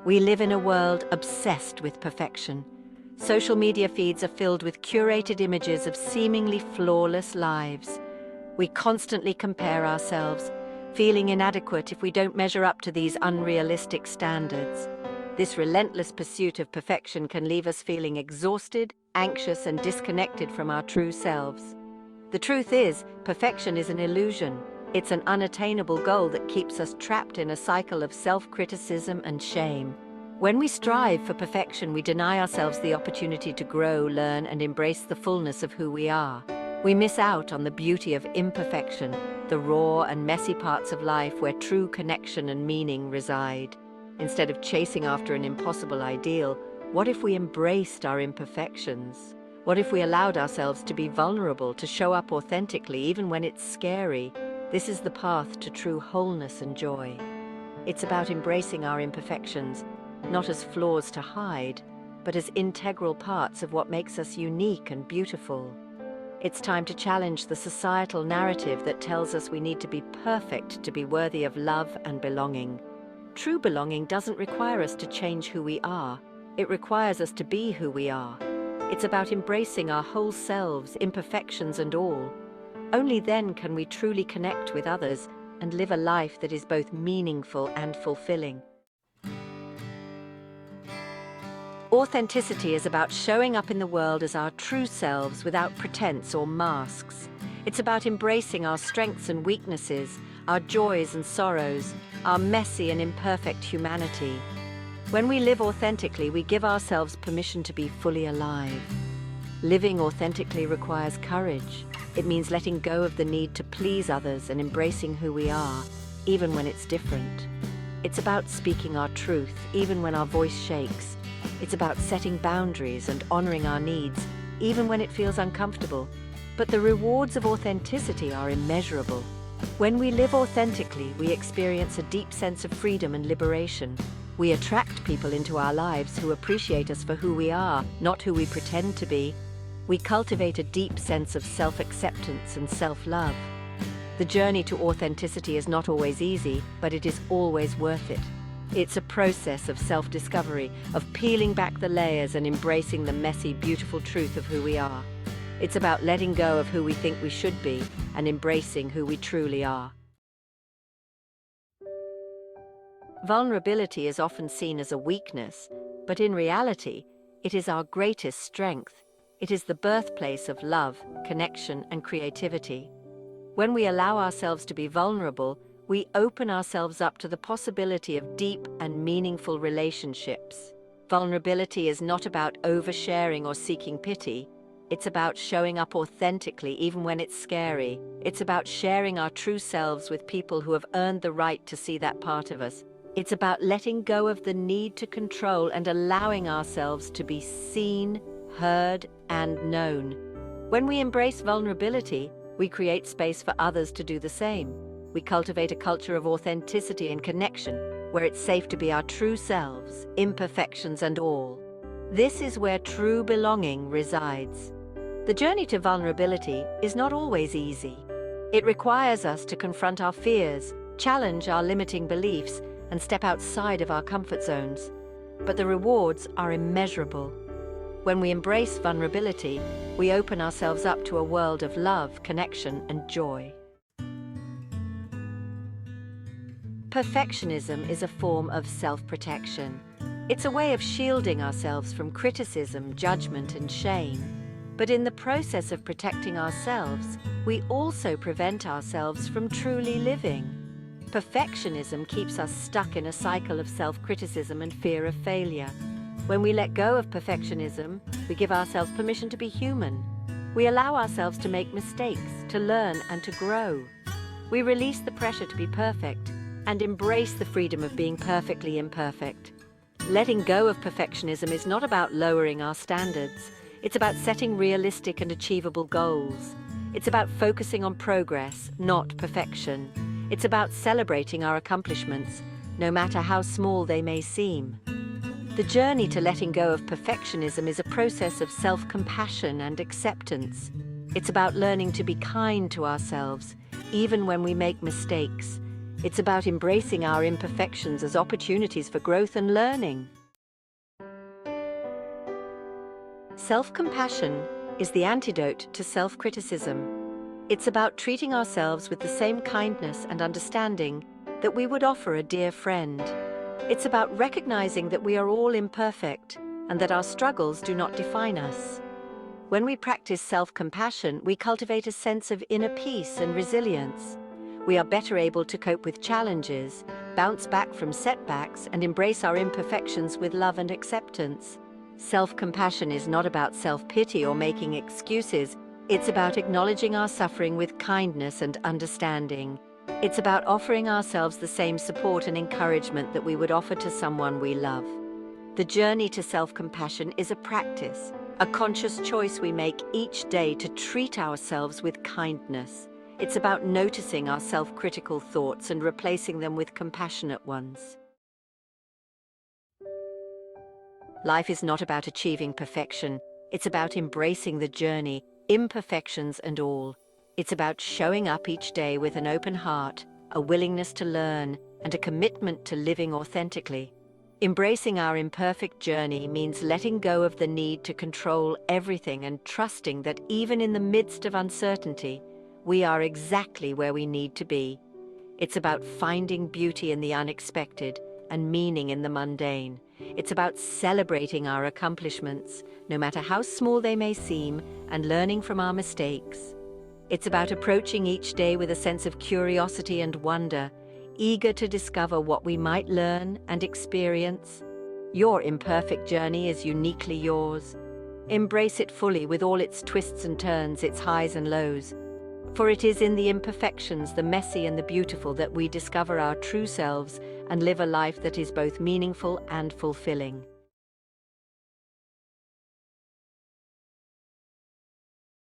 We live in a world obsessed with perfection. Social media feeds are filled with curated images of seemingly flawless lives. We constantly compare ourselves, feeling inadequate if we don't measure up to these unrealistic standards. This relentless pursuit of perfection can leave us feeling exhausted, anxious, and disconnected from our true selves. The truth is, perfection is an illusion. It's an unattainable goal that keeps us trapped in a cycle of self-criticism and shame. When we strive for perfection, we deny ourselves the opportunity to grow, learn, and embrace the fullness of who we are. We miss out on the beauty of imperfection, the raw and messy parts of life where true connection and meaning reside. Instead of chasing after an impossible ideal, what if we embraced our imperfections? What if we allowed ourselves to be vulnerable, to show up authentically even when it's scary? This is the path to true wholeness and joy. It's about embracing our imperfections, not as flaws to hide, but as integral parts of what makes us unique and beautiful. It's time to challenge the societal narrative that tells us we need to be perfect to be worthy of love and belonging. True belonging doesn't require us to change who we are. It requires us to be who we are. It's about embracing our whole selves, imperfections and all. Only then can we truly connect with others and live a life that is both meaningful and fulfilling. Authenticity is about showing up in the world as our true selves without pretense or masks. It's about embracing our strengths and weaknesses, our joys and sorrows, our messy and imperfect humanity. When we live authentically, we give ourselves permission to be fully alive. Living authentically requires courage. It means letting go of the need to please others and embracing who we are, even when it's different. It's about speaking our truth, even when our voice shakes. It's about setting boundaries and honoring our needs, even when it feels uncomfortable. But the rewards of authenticity are immeasurable. When we live authentically, we experience a deep sense of freedom and liberation. We attract people into our lives who appreciate us for who we are, not who we pretend to be. We cultivate a deep sense of self-acceptance and self-love. The journey to authenticity is not always easy, but it is always worth it. It's a process of self-discovery, of peeling back the layers and embracing the messy, beautiful truth of who we are. It's about letting go of who we think we should be and embracing who we truly are. Vulnerability is often seen as a weakness, but in reality, it is our greatest strength. It is the birthplace of love, connection, and creativity. When we allow ourselves to be vulnerable, we open ourselves up to the possibility of deep and meaningful relationships. Vulnerability is not about oversharing or seeking pity. It's about showing up authentically even when it's scary. It's about sharing our true selves with people who have earned the right to see that part of us. It's about letting go of the need to control and allowing ourselves to be seen, heard, and known. When we embrace vulnerability, we create space for others to do the same. We cultivate a culture of authenticity and connection, where it's safe to be our true selves, imperfections and all. This is where true belonging resides. The journey to vulnerability is not always easy. It requires us to confront our fears, challenge our limiting beliefs, and step outside of our comfort zones. But the rewards are immeasurable. When we embrace vulnerability, we open ourselves up to a world of love, connection, and joy. Perfectionism is a form of self-protection. It's a way of shielding ourselves from criticism, judgment, and shame. But in the process of protecting ourselves, we also prevent ourselves from truly living. Perfectionism keeps us stuck in a cycle of self-criticism and fear of failure. When we let go of perfectionism, we give ourselves permission to be human. We allow ourselves to make mistakes, to learn, and to grow. We release the pressure to be perfect and embrace the freedom of being perfectly imperfect. Letting go of perfectionism is not about lowering our standards. It's about setting realistic and achievable goals. It's about focusing on progress, not perfection. It's about celebrating our accomplishments, no matter how small they may seem. The journey to letting go of perfectionism is a process of self-compassion and acceptance. It's about learning to be kind to ourselves, even when we make mistakes. It's about embracing our imperfections as opportunities for growth and learning. Self-compassion is the antidote to self-criticism. It's about treating ourselves with the same kindness and understanding that we would offer a dear friend. It's about recognizing that we are all imperfect and that our struggles do not define us. When we practice self-compassion, we cultivate a sense of inner peace and resilience. We are better able to cope with challenges, bounce back from setbacks, and embrace our imperfections with love and acceptance. Self-compassion is not about self-pity or making excuses. It's about acknowledging our suffering with kindness and understanding. It's about offering ourselves the same support and encouragement that we would offer to someone we love. The journey to self-compassion is a practice, a conscious choice we make each day to treat ourselves with kindness. It's about noticing our self-critical thoughts and replacing them with compassionate ones. Life is not about achieving perfection. It's about embracing the journey, imperfections and all. It's about showing up each day with an open heart, a willingness to learn, and a commitment to living authentically. Embracing our imperfect journey means letting go of the need to control everything and trusting that even in the midst of uncertainty, we are exactly where we need to be. It's about finding beauty in the unexpected and meaning in the mundane. It's about celebrating our accomplishments, no matter how small they may seem, and learning from our mistakes. It's about approaching each day with a sense of curiosity and wonder, eager to discover what we might learn and experience. Your imperfect journey is uniquely yours. Embrace it fully with all its twists and turns, its highs and lows. For it is in the imperfections, the messy and the beautiful, that we discover our true selves and live a life that is both meaningful and fulfilling.